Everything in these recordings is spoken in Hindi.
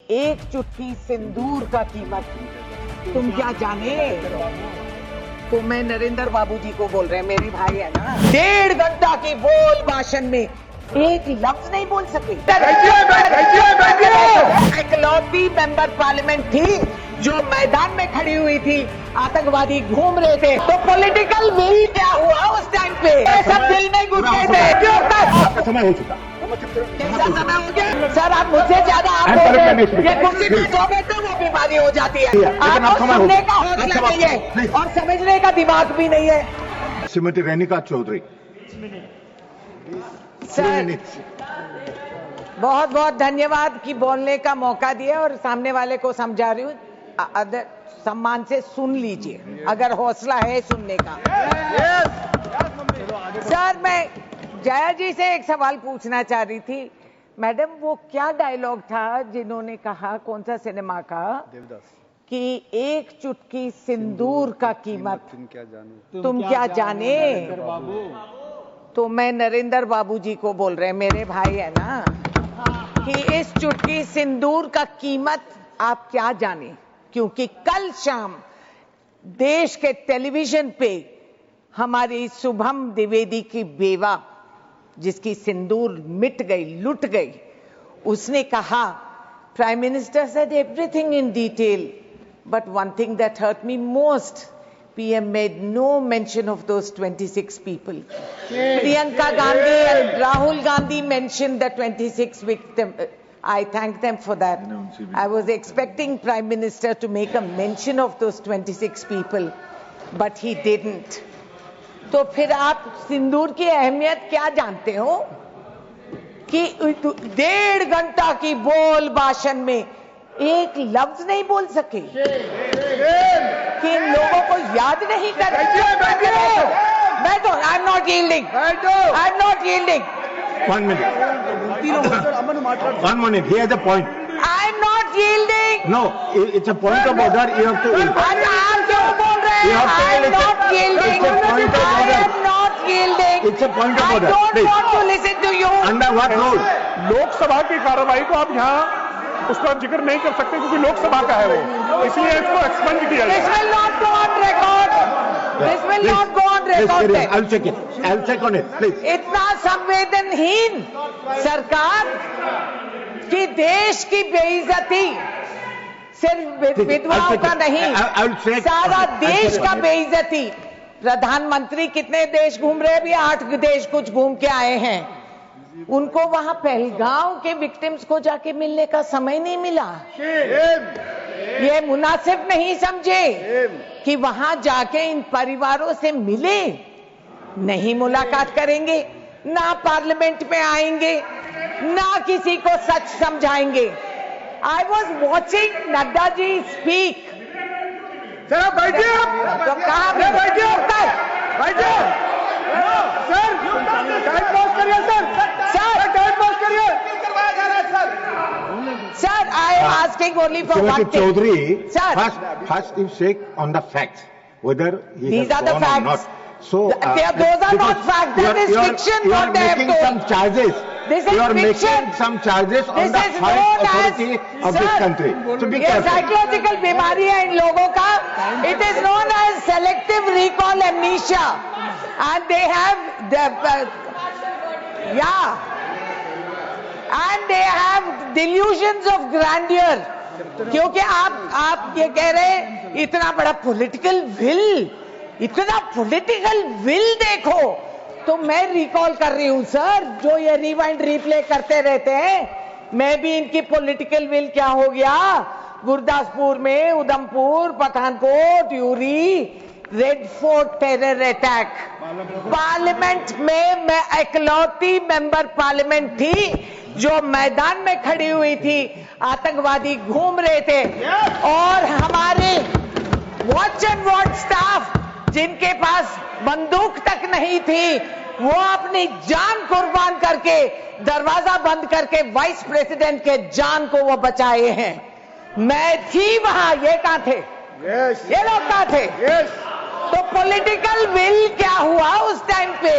एक चुटकी सिंदूर का कीमत तुम क्या जाने। तो मैं नरेंद्र बाबू जी को बोल रहे हैं, मेरे भाई है ना, 1.5 घंटा की बोल भाषण में एक लफ्ज नहीं बोल सके। इकलौती मेंबर पार्लियामेंट थी जो मैदान में खड़ी हुई थी, आतंकवादी घूम रहे थे। तो पॉलिटिकल विल क्या हुआ उस टाइम पे? सब दिल में घुस गए थे। समय हो चुका। कैसा समय हो गया सर? आप मुझसे ज्यादा आप बोल रहे हैं। ये कुर्सी पे जो बैठे वो बीमारी हो जाती है। आपको सुनने का हौसला नहीं है और समझने का दिमाग भी नहीं है। श्रीमती रेणुका चौधरी सर, बहुत बहुत धन्यवाद कि बोलने का मौका दिया और सामने वाले को समझा रही हूँ। सम्मान से सुन लीजिए अगर हौसला है सुनने का। सर, मैं जया जी से एक सवाल पूछना चाह रही थी। मैडम, वो क्या डायलॉग था जिन्होंने कहा, कौन सा सिनेमा का, कि एक चुटकी सिंदूर का कीमत तुम क्या जाने। तो मैं नरेंद्र बाबू जी को बोल रहे हैं, मेरे भाई है ना, कि इस चुटकी सिंदूर का कीमत आप क्या जाने। क्योंकि कल शाम देश के टेलीविजन पे हमारी शुभम द्विवेदी की बेवा, जिसकी सिंदूर मिट गई, लुट गई, उसने कहा, prime minister said everything in detail, but one thing that hurt me most, PM made no mention of those 26 people. Priyanka Gandhi and Rahul Gandhi mentioned the 26 victims. I thank them for that. I was expecting Prime Minister to make a mention of those 26 people, but he didn't. तो फिर आप सिंदूर की अहमियत क्या जानते हो कि 1.5 घंटा की बोल भाषण में एक लफ्ज नहीं बोल सके, कि इन लोगों को याद नहीं कर। मैं तो I am not yielding, I am not yielding. 1 minute. 1 minute. He has a point. I am not yielding. No, it's a point of order. You have to. आप क्यों बोल रहे हैं? I am not yielding. I am not yielding. It's a point of I order. don't Please. want to listen to you. Under what rule? Lok Sabha की कार्रवाई को आप यहाँ उसका जिक्र नहीं कर सकते क्योंकि लोकसभा का है वो, इसलिए इसको एक्सपेंड किया This जाए। will not go on record. This will not go on record. I'll check it. I'll check on it. Please. इतना संवेदनहीन सरकार कि देश की बेइज्जती सिर्फ विधवाओं का नहीं, सारा देश का बेइज्जती। प्रधानमंत्री कितने देश घूम रहे हैं? अभी 8 देश कुछ घूम के आए हैं। उनको वहां पहलगांव के विक्टिम्स को जाके मिलने का समय नहीं मिला। ये मुनासिब नहीं समझे कि वहां जाके इन परिवारों से मिले, नहीं मुलाकात करेंगे, ना पार्लियामेंट में आएंगे, ना किसी को सच समझाएंगे। I was watching Nadda ji speak. Sir बैठिए, तो कहा बैठिए सर, टाइम पास करिए सर, टाइम पास करिए। Sir, I am asking only for Srimati one thing. Chaudhary, Sir, first you check on the facts, whether he These has are the gone or facts. not. So those are not facts. That is fiction. You are What they have making told. some charges. This is you are fiction. making some charges on This the is highest known authority as, of this country. So be ये careful. साइकोलॉजिकल बीमारी है इन लोगों का। It is known as selective recall amnesia, and they have and they have delusions of grandeur. क्योंकि आप ये कह रहे हैं इतना बड़ा पॉलिटिकल विल, इतना पॉलिटिकल विल देखो। तो मैं रिकॉल कर रही हूं सर, जो ये रिवाइंड रिप्ले करते रहते हैं, मैं भी इनकी पॉलिटिकल विल क्या हो गया। गुरदासपुर में, Udhampur, Pathankot, Yuri, red fort terror attack, parliament में मैं इकलौती मेंबर पार्लियामेंट थी जो मैदान में खड़ी हुई थी, आतंकवादी घूम रहे थे, और हमारे वॉच एंड वॉच स्टाफ जिनके पास बंदूक तक नहीं थी, वो अपनी जान कुर्बान करके, दरवाजा बंद करके वाइस प्रेसिडेंट के जान को वो बचाए हैं। मैं थी वहां, ये कहां थे? ये लोग कहां थे? तो पॉलिटिकल विल क्या हुआ उस टाइम पे?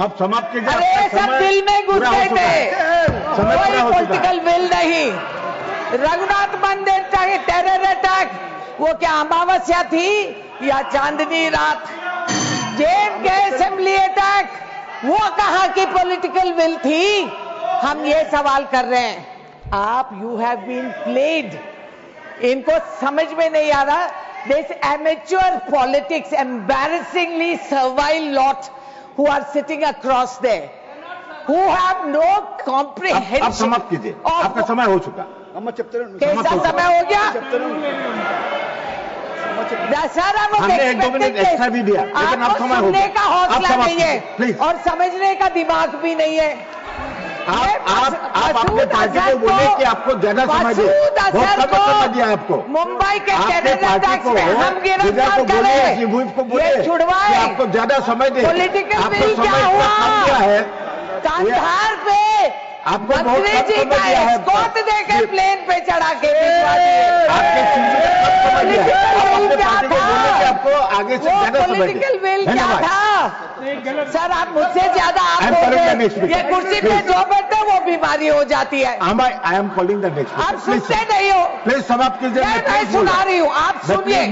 अब समाप्त कीजिए। अरे सब दिल में घुस गए थे, कोई पॉलिटिकल विल नहीं। रघुनाथ मंदिर टेरर अटैक, वो क्या अमावस्या थी या चांदनी रात? JNK असेंबली अटैक, वो कहां की पॉलिटिकल विल थी? हम ये सवाल कर रहे हैं। आप यू हैव बीन प्लेड, इनको समझ में नहीं आ रहा। This amateur politics, embarrassingly servile lot who are sitting across there, who have no comprehension. अब समाप्त कीजिए, आपका समय हो चुका। कैसा समय हो गया? दशहरा वो हमने 1-2 मिनट एक्स्ट्रा भी दिया, लेकिन अब समय हो गया। सुनने का हौसला नहीं है और समझने का दिमाग भी नहीं है। आप अपने पार्टी को बोले कि आपको ज्यादा समय दे, बहुत कम समय दिया आपको। मुंबई के टेरर अटैक्स में हम गिरफ्तार करें, ये छुड़वाए, आपको ज्यादा समय दे। पॉलिटिकल विल क्या हुआ है कांधार पे? आपको मंत्री जी का एस्कॉर्ट देकर प्लेन पे चढ़ा के भिजवा दिए। आपको आगे से ज्यादा समय पॉलिटिकल विल क्या था? सर आप मुझसे ज्यादा आप बोल रहे हैं, ये कुर्सी पे जो बैठे वो बीमारी हो जाती है। I am calling the next. आप सुनते नहीं हो। प्लीज समाप्त कीजिए। मैं सुना रही हूँ, आप सुनिए।